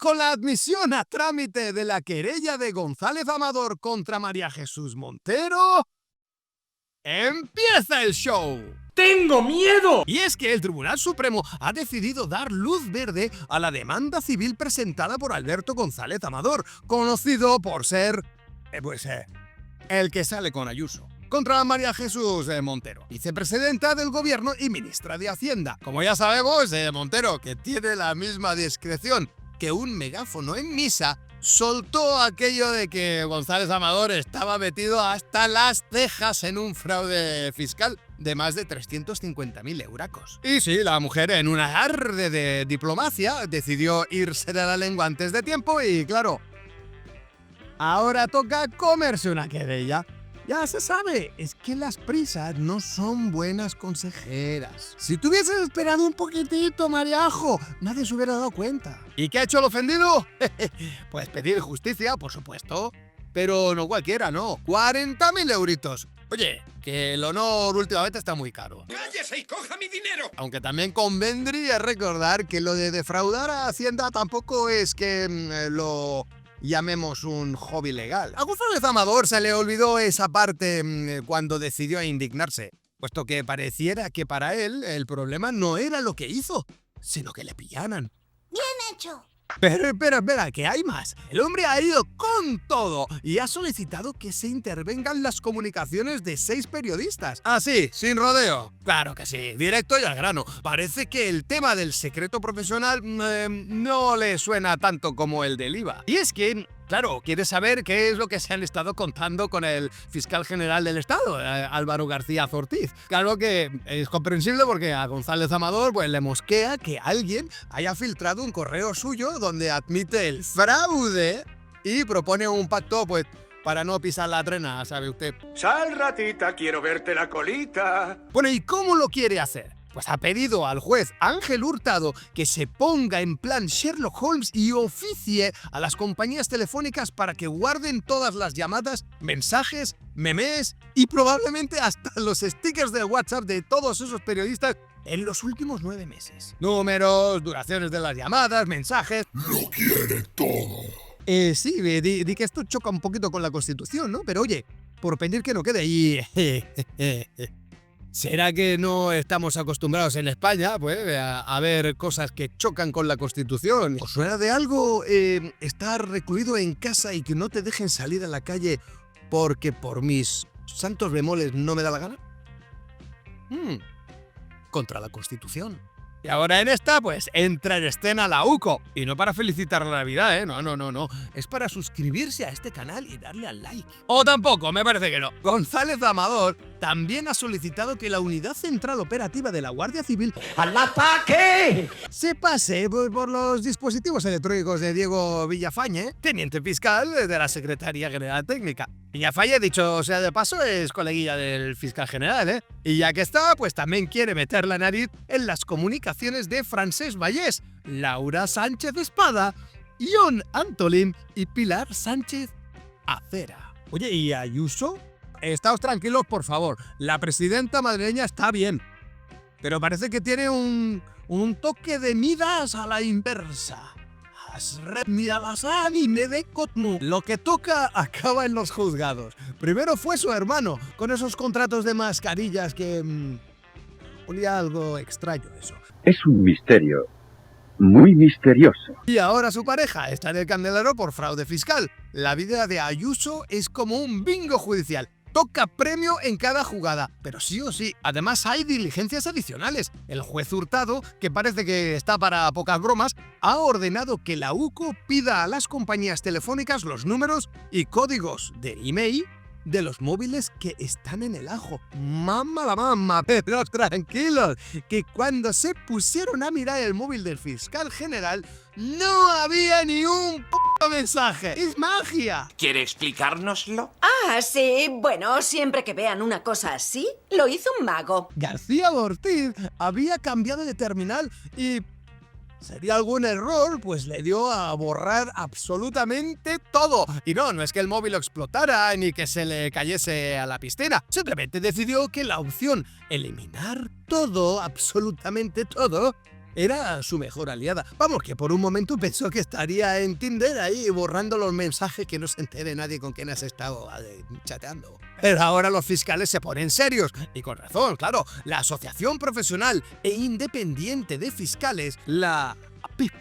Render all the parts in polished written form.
con la admisión a trámite de la querella de González Amador contra María Jesús Montero, ¡empieza el show! ¡Tengo miedo! Y es que el Tribunal Supremo ha decidido dar luz verde a la demanda civil presentada por Alberto González Amador, conocido por ser, el que sale con Ayuso, contra María Jesús Montero, vicepresidenta del gobierno y ministra de Hacienda. Como ya sabemos, Montero, que tiene la misma discreción que un megáfono en misa, soltó aquello de que González Amador estaba metido hasta las cejas en un fraude fiscal de más de 350.000 euracos. Y sí, la mujer, en un alarde de diplomacia, decidió irse de la lengua antes de tiempo y, claro, ahora toca comerse una querella. Ya se sabe, es que las prisas no son buenas consejeras. Si te hubieses esperado un poquitito, Mariajo, nadie se hubiera dado cuenta. ¿Y qué ha hecho el ofendido? Pues pedir justicia, por supuesto. Pero no cualquiera, no. 40.000 euritos. Oye, que el honor últimamente está muy caro. ¡Cállese y coja mi dinero! Aunque también convendría recordar que lo de defraudar a Hacienda tampoco es que lo llamemos un hobby legal. A González Amador se le olvidó esa parte cuando decidió indignarse, puesto que pareciera que para él el problema no era lo que hizo, sino que le pillaran. ¡Bien hecho! Pero espera, que hay más. El hombre ha ido con todo y ha solicitado que se intervengan las comunicaciones de 6 periodistas. Ah, sí, sin rodeo. Claro que sí, directo y al grano. Parece que el tema del secreto profesional no le suena tanto como el del IVA. Y es que, claro, quiere saber qué es lo que se han estado contando con el fiscal general del Estado, Álvaro García Ortiz. Claro que es comprensible porque a González Amador pues le mosquea que alguien haya filtrado un correo suyo donde admite el fraude y propone un pacto pues para no pisar la trena, ¿sabe usted? Sal, ratita, quiero verte la colita. Bueno, ¿y cómo lo quiere hacer? Pues ha pedido al juez Ángel Hurtado que se ponga en plan Sherlock Holmes y oficie a las compañías telefónicas para que guarden todas las llamadas, mensajes, memes y probablemente hasta los stickers de WhatsApp de todos esos periodistas en los últimos 9 meses. Números, duraciones de las llamadas, mensajes... Lo quiere todo. Sí, di que esto choca un poquito con la Constitución, ¿no? Pero oye, por pedir que no quede y... ¿Será que no estamos acostumbrados en España pues, a ver cosas que chocan con la Constitución? ¿Os suena de algo estar recluido en casa y que no te dejen salir a la calle porque por mis santos bemoles no me da la gana? Contra la Constitución. Y ahora en esta, pues, entra en escena la UCO. Y no para felicitar la Navidad, ¿eh? No. Es para suscribirse a este canal y darle al like. O tampoco, me parece que no. González Amador también ha solicitado que la Unidad Central Operativa de la Guardia Civil ¡Al ataque! se pase por los dispositivos electrónicos de Diego Villafañe, teniente fiscal de la Secretaría General Técnica. Villafañe, dicho sea de paso, es coleguilla del fiscal general, ¿eh? Y ya que está, pues también quiere meter la nariz en las comunicaciones de Francesc Vallès, Laura Sánchez Espada, Ion Antolín y Pilar Sánchez Acera. Oye, ¿y Ayuso? Estáos tranquilos, por favor. La presidenta madrileña está bien, pero parece que tiene un toque de Midas a la inversa. Lo que toca acaba en los juzgados. Primero fue su hermano, con esos contratos de mascarillas que... olía algo extraño eso. Es un misterio, muy misterioso. Y ahora su pareja está en el candelero por fraude fiscal. La vida de Ayuso es como un bingo judicial. Toca premio en cada jugada, pero sí o sí. Además hay diligencias adicionales. El juez Hurtado, que parece que está para pocas bromas, ha ordenado que la UCO pida a las compañías telefónicas los números y códigos de email de los móviles que están en el ajo. ¡Mamma la mamma! Pero tranquilos, que cuando se pusieron a mirar el móvil del fiscal general, no había ni un mensaje. ¡Es magia! ¿Quiere explicárnoslo? Ah, sí. Bueno, siempre que vean una cosa así, lo hizo un mago. García Ortiz había cambiado de terminal y... ¿sería algún error? Pues le dio a borrar absolutamente todo. Y no es que el móvil explotara ni que se le cayese a la piscina. Simplemente decidió que la opción eliminar todo, absolutamente todo, Era su mejor aliada. Vamos, que por un momento pensó que estaría en Tinder ahí borrando los mensajes, que no se entere nadie con quién has estado chateando. Pero ahora los fiscales se ponen serios, y con razón, claro. La Asociación Profesional e Independiente de Fiscales, la APIF,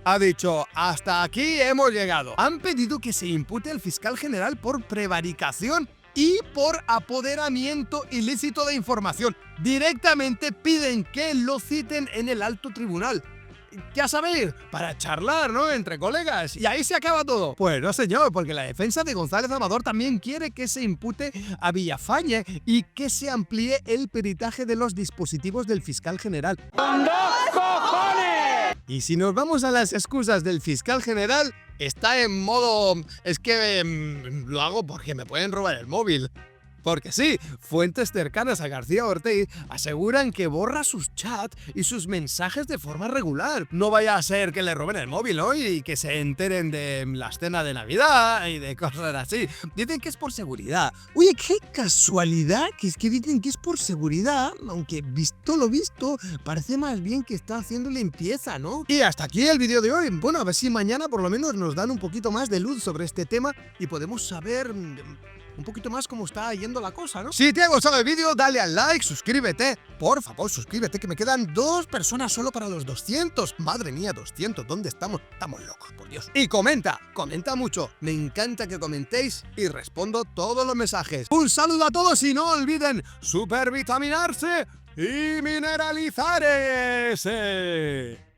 ha dicho: hasta aquí hemos llegado. Han pedido que se impute al fiscal general por prevaricación y por apoderamiento ilícito de información. Directamente piden que lo citen en el alto tribunal. Ya sabéis, para charlar, ¿no?, entre colegas. Y ahí se acaba todo. Pues no, señor, porque la defensa de González Amador también quiere que se impute a Villafañe y que se amplíe el peritaje de los dispositivos del fiscal general. ¡Con dos cojones! Y si nos vamos a las excusas del fiscal general, está en modo: es que lo hago porque me pueden robar el móvil. Porque sí, fuentes cercanas a García Ortiz aseguran que borra sus chats y sus mensajes de forma regular. No vaya a ser que le roben el móvil, ¿no?, y que se enteren de la cena de Navidad y de cosas así. Dicen que es por seguridad. Oye, qué casualidad que es que dicen que es por seguridad, aunque visto lo visto, parece más bien que está haciendo limpieza, ¿no? Y hasta aquí el vídeo de hoy. Bueno, a ver si mañana por lo menos nos dan un poquito más de luz sobre este tema y podemos saber un poquito más cómo está yendo la cosa, ¿no? Si te ha gustado el vídeo, dale al like, suscríbete. Por favor, suscríbete, que me quedan 2 personas solo para los 200. Madre mía, 200, ¿dónde estamos? Estamos locos, por Dios. Y comenta mucho. Me encanta que comentéis y respondo todos los mensajes. Un saludo a todos y no olviden supervitaminarse y mineralizarse.